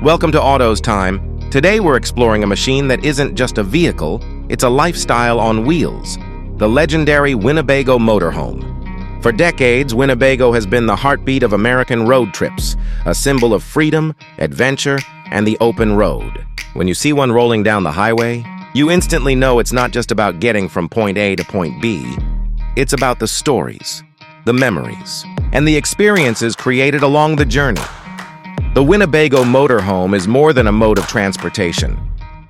Welcome to Autos Time. Today we're exploring a machine that isn't just a vehicle, it's a lifestyle on wheels. The legendary Winnebago Motorhome. For decades, Winnebago has been the heartbeat of American road trips, a symbol of freedom, adventure, and the open road. When you see one rolling down the highway, you instantly know it's not just about getting from point A to point B. It's about the stories, the memories, and the experiences created along the journey. The Winnebago Motorhome is more than a mode of transportation.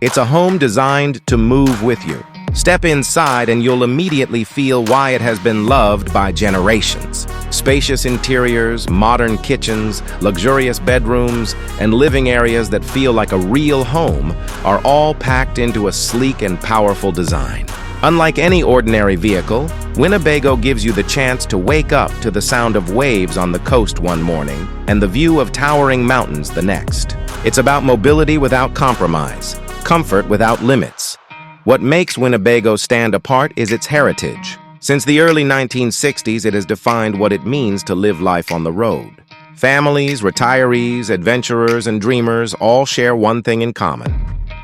It's a home designed to move with you. Step inside and you'll immediately feel why it has been loved by generations. Spacious interiors, modern kitchens, luxurious bedrooms, and living areas that feel like a real home are all packed into a sleek and powerful design. Unlike any ordinary vehicle, Winnebago gives you the chance to wake up to the sound of waves on the coast one morning and the view of towering mountains the next. It's about mobility without compromise, comfort without limits. What makes Winnebago stand apart is its heritage. Since the early 1960s, it has defined what it means to live life on the road. Families, retirees, adventurers, and dreamers all share one thing in common: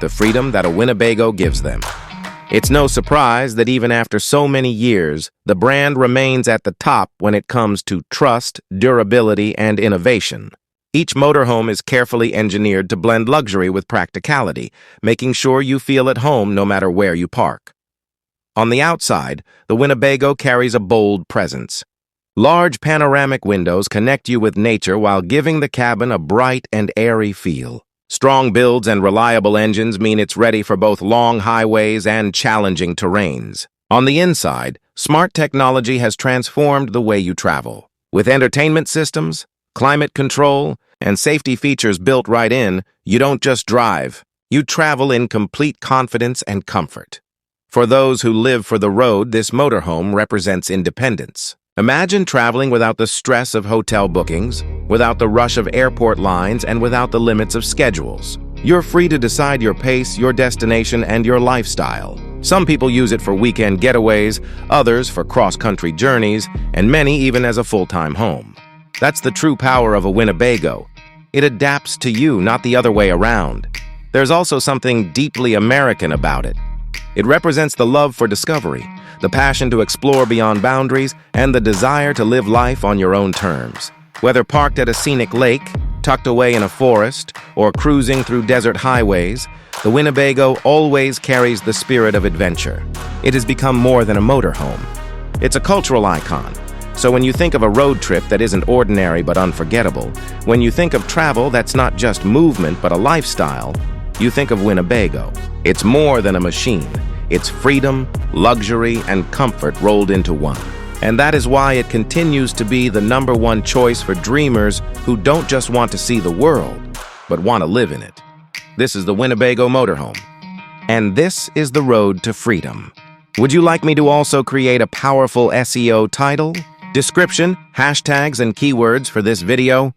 the freedom that a Winnebago gives them. It's no surprise that even after so many years, the brand remains at the top when it comes to trust, durability, and innovation. Each motorhome is carefully engineered to blend luxury with practicality, making sure you feel at home no matter where you park. On the outside, the Winnebago carries a bold presence. Large panoramic windows connect you with nature while giving the cabin a bright and airy feel. Strong builds and reliable engines mean it's ready for both long highways and challenging terrains. On the inside, smart technology has transformed the way you travel. With entertainment systems, climate control, and safety features built right in, you don't just drive, you travel in complete confidence and comfort. For those who live for the road, this motorhome represents independence. Imagine traveling without the stress of hotel bookings, without the rush of airport lines, and without the limits of schedules. You're free to decide your pace, your destination, and your lifestyle. Some people use it for weekend getaways, others for cross-country journeys, and many even as a full-time home. That's the true power of a Winnebago. It adapts to you, not the other way around. There's also something deeply American about it. It represents the love for discovery, the passion to explore beyond boundaries, and the desire to live life on your own terms. Whether parked at a scenic lake, tucked away in a forest, or cruising through desert highways, the Winnebago always carries the spirit of adventure. It has become more than a motorhome. It's a cultural icon. So when you think of a road trip that isn't ordinary but unforgettable, when you think of travel that's not just movement but a lifestyle, you think of Winnebago. It's more than a machine. It's freedom, luxury, and comfort rolled into one. And that is why it continues to be the #1 choice for dreamers who don't just want to see the world, but want to live in it. This is the Winnebago Motorhome. And this is the road to freedom. Would you like me to also create a powerful SEO title, description, hashtags, and keywords for this video?